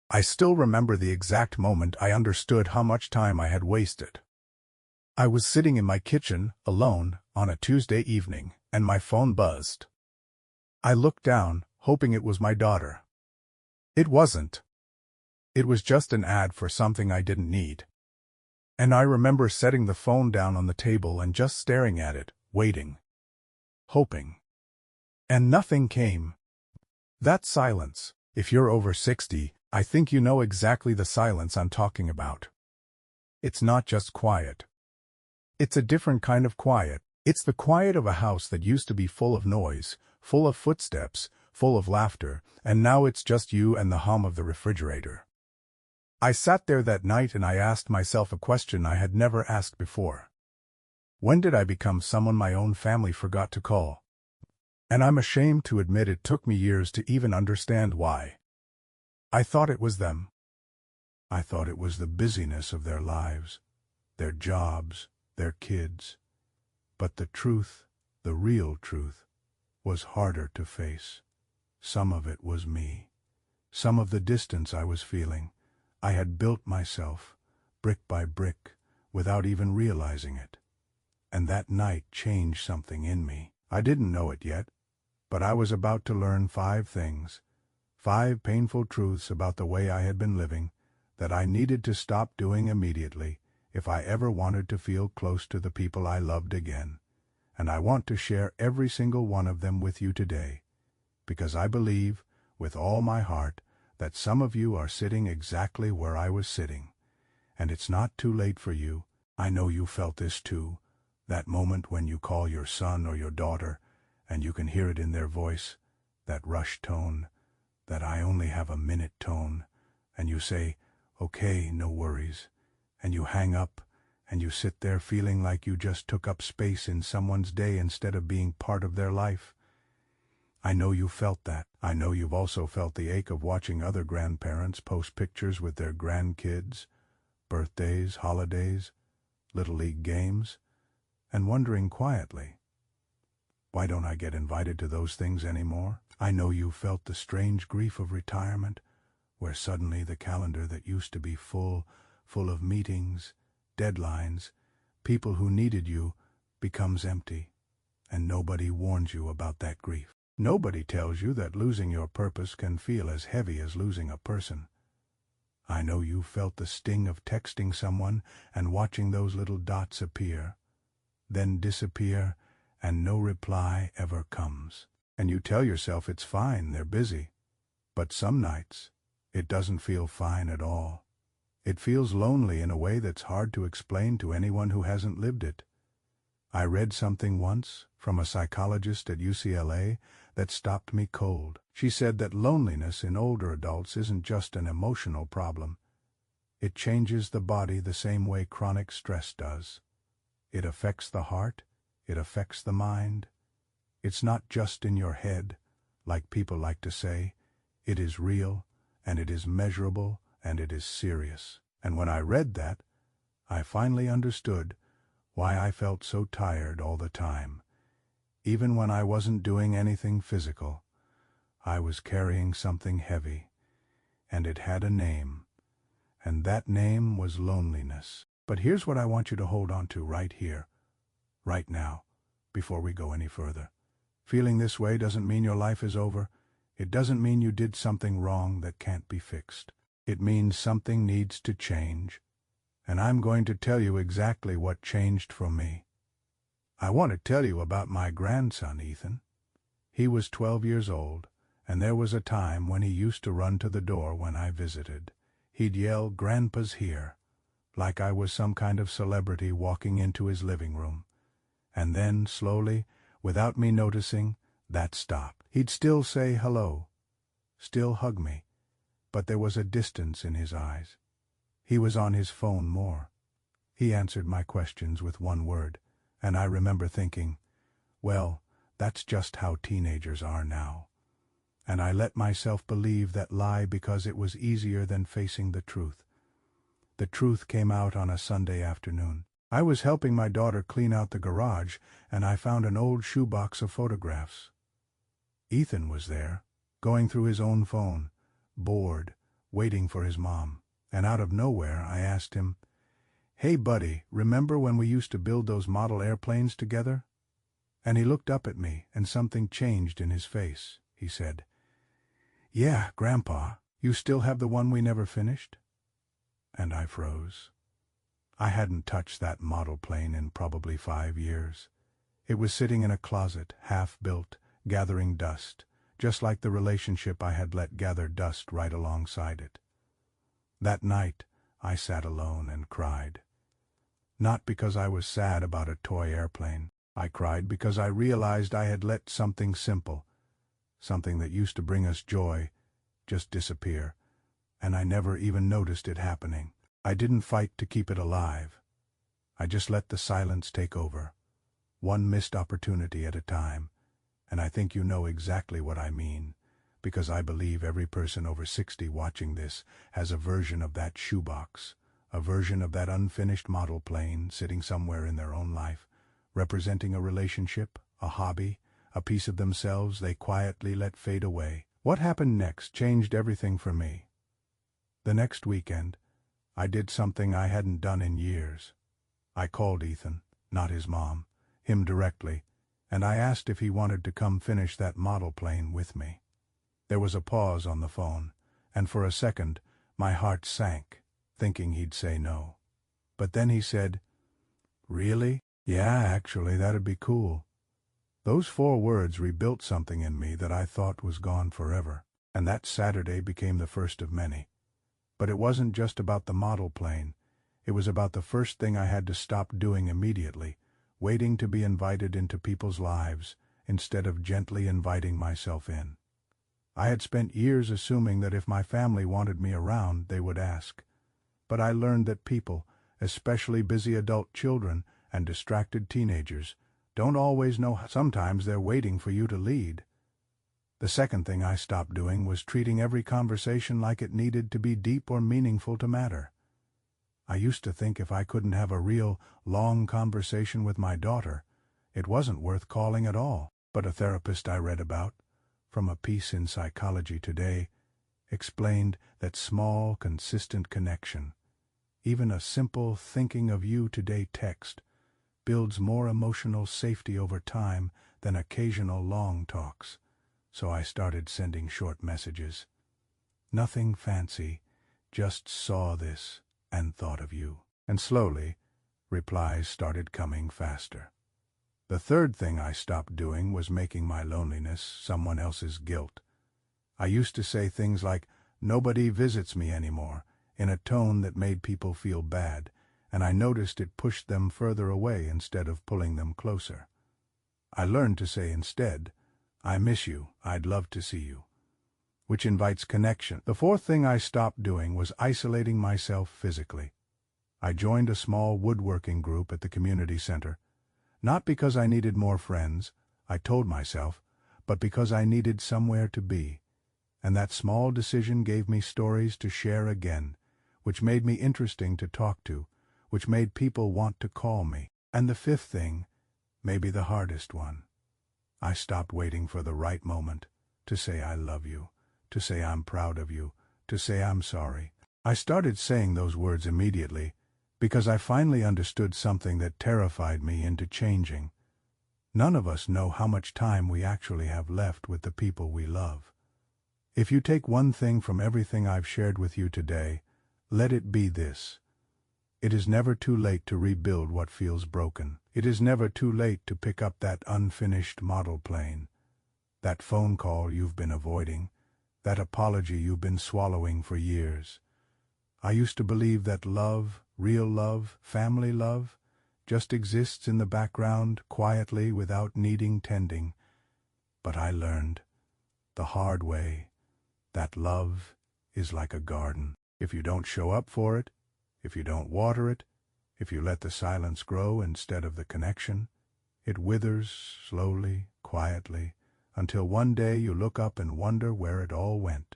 I still remember the exact moment I understood how much time I had wasted. I was sitting in my kitchen, alone, on a Tuesday evening, and my phone buzzed. I looked down, hoping it was my daughter. It wasn't. It was just an ad for something I didn't need. And I remember setting the phone down on the table and just staring at it, waiting. Hoping. And nothing came. That silence. If you're over 60, I think you know exactly the silence I'm talking about. It's not just quiet. It's a different kind of quiet. It's the quiet of a house that used to be full of noise, full of footsteps, full of laughter, and now it's just you and the hum of the refrigerator. I sat there that night and I asked myself a question I had never asked before. When did I become someone my own family forgot to call? And I'm ashamed to admit it took me years to even understand why. I thought it was them. I thought it was the busyness of their lives, their jobs, their kids. But the truth, the real truth, was harder to face. Some of it was me. Some of the distance I was feeling, I had built myself, brick by brick, without even realizing it. And that night changed something in me. I didn't know it yet, but I was about to learn 5 things, 5 painful truths about the way I had been living, that I needed to stop doing immediately if I ever wanted to feel close to the people I loved again. And I want to share every single one of them with you today, because I believe, with all my heart, that some of you are sitting exactly where I was sitting. And it's not too late for you. I know you felt this too, that moment when you call your son or your daughter, and you can hear it in their voice, that rush tone, that I only have a minute tone, and you say, okay, no worries, and you hang up, and you sit there feeling like you just took up space in someone's day instead of being part of their life. I know you felt that. I know you've also felt the ache of watching other grandparents post pictures with their grandkids, birthdays, holidays, Little League games, and wondering quietly, why don't I get invited to those things anymore? I know you felt the strange grief of retirement, where suddenly the calendar that used to be full of meetings, deadlines, people who needed you, becomes empty, and nobody warns you about that grief. Nobody tells you that losing your purpose can feel as heavy as losing a person. I know you felt the sting of texting someone and watching those little dots appear, then disappear, and no reply ever comes. And you tell yourself it's fine, they're busy. But some nights, it doesn't feel fine at all. It feels lonely in a way that's hard to explain to anyone who hasn't lived it. I read something once from a psychologist at UCLA that stopped me cold. She said that loneliness in older adults isn't just an emotional problem. It changes the body the same way chronic stress does. It affects the heart, it affects the mind. It's not just in your head, like people like to say. It is real, and it is measurable, and it is serious. And when I read that, I finally understood why I felt so tired all the time. Even when I wasn't doing anything physical, I was carrying something heavy, and it had a name, and that name was loneliness. But here's what I want you to hold on to right here, right now, before we go any further. Feeling this way doesn't mean your life is over. It doesn't mean you did something wrong that can't be fixed. It means something needs to change, and I'm going to tell you exactly what changed for me. I want to tell you about my grandson, Ethan. He was 12 years old, and there was a time when he used to run to the door when I visited. He'd yell, "Grandpa's here," like I was some kind of celebrity walking into his living room. And then, slowly, without me noticing, that stopped. He'd still say hello, still hug me, but there was a distance in his eyes. He was on his phone more. He answered my questions with one word, and I remember thinking, well, that's just how teenagers are now. And I let myself believe that lie because it was easier than facing the truth. The truth came out on a Sunday afternoon. I was helping my daughter clean out the garage, and I found an old shoebox of photographs. Ethan was there, going through his own phone, bored, waiting for his mom, and out of nowhere I asked him, "Hey buddy, remember when we used to build those model airplanes together?" And he looked up at me, and something changed in his face. He said, "Yeah, Grandpa, you still have the one we never finished?" And I froze. I hadn't touched that model plane in probably 5 years. It was sitting in a closet, half-built, gathering dust, just like the relationship I had let gather dust right alongside it. That night, I sat alone and cried. Not because I was sad about a toy airplane. I cried because I realized I had let something simple, something that used to bring us joy, just disappear, and I never even noticed it happening. I didn't fight to keep it alive. I just let the silence take over, one missed opportunity at a time, and I think you know exactly what I mean, because I believe every person over 60 watching this has a version of that shoebox, a version of that unfinished model plane sitting somewhere in their own life, representing a relationship, a hobby, a piece of themselves they quietly let fade away. What happened next changed everything for me. The next weekend, I did something I hadn't done in years. I called Ethan, not his mom, him directly, and I asked if he wanted to come finish that model plane with me. There was a pause on the phone, and for a second, my heart sank, thinking he'd say no. But then he said, "Really? Yeah, actually, that'd be cool." Those 4 words rebuilt something in me that I thought was gone forever, and that Saturday became the first of many. But it wasn't just about the model plane. It was about the first thing I had to stop doing immediately, waiting to be invited into people's lives instead of gently inviting myself in. I had spent years assuming that if my family wanted me around, they would ask. But I learned that people, especially busy adult children and distracted teenagers, don't always know. Sometimes they're waiting for you to lead. The second thing I stopped doing was treating every conversation like it needed to be deep or meaningful to matter. I used to think if I couldn't have a real, long conversation with my daughter, it wasn't worth calling at all. But a therapist I read about, from a piece in Psychology Today, explained that small, consistent connection, even a simple "thinking of you today" text, builds more emotional safety over time than occasional long talks. So I started sending short messages. Nothing fancy, just saw this and thought of you. And slowly, replies started coming faster. The third thing I stopped doing was making my loneliness someone else's guilt. I used to say things like, "Nobody visits me anymore," in a tone that made people feel bad, and I noticed it pushed them further away instead of pulling them closer. I learned to say instead, "I miss you, I'd love to see you," which invites connection. The fourth thing I stopped doing was isolating myself physically. I joined a small woodworking group at the community center, not because I needed more friends, I told myself, but because I needed somewhere to be. And that small decision gave me stories to share again, which made me interesting to talk to, which made people want to call me. And the fifth thing, maybe the hardest one, I stopped waiting for the right moment to say I love you, to say I'm proud of you, to say I'm sorry. I started saying those words immediately because I finally understood something that terrified me into changing. None of us know how much time we actually have left with the people we love. If you take one thing from everything I've shared with you today, let it be this. It is never too late to rebuild what feels broken. It is never too late to pick up that unfinished model plane, that phone call you've been avoiding, that apology you've been swallowing for years. I used to believe that love, real love, family love, just exists in the background quietly without needing tending. But I learned, the hard way, that love is like a garden. If you don't show up for it, if you don't water it, if you let the silence grow instead of the connection, it withers slowly, quietly, until one day you look up and wonder where it all went.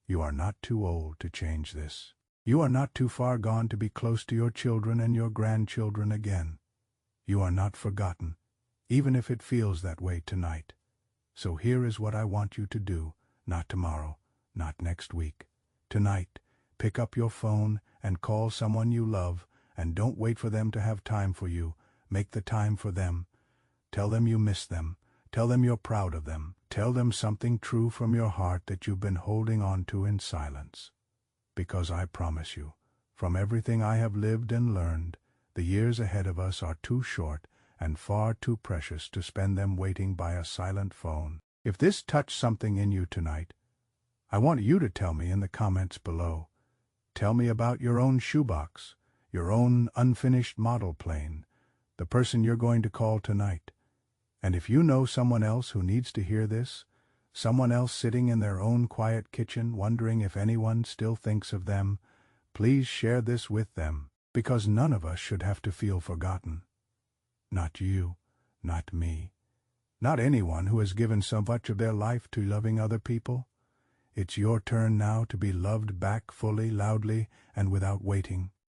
You are not too old to change this. You are not too far gone to be close to your children and your grandchildren again. You are not forgotten, even if it feels that way tonight. So here is what I want you to do, not tomorrow, not next week, Tonight, pick up your phone and call someone you love, and don't wait for them to have time for you. Make the time for them. Tell them you miss them. Tell them you're proud of them. Tell them something true from your heart that you've been holding on to in silence. Because I promise you, from everything I have lived and learned, the years ahead of us are too short and far too precious to spend them waiting by a silent phone. If this touched something in you tonight, I want you to tell me in the comments below. Tell me about your own shoebox, your own unfinished model plane, the person you're going to call tonight. And if you know someone else who needs to hear this, someone else sitting in their own quiet kitchen wondering if anyone still thinks of them, please share this with them, because none of us should have to feel forgotten. Not you, not me, not anyone who has given so much of their life to loving other people. It's your turn now to be loved back fully, loudly, and without waiting.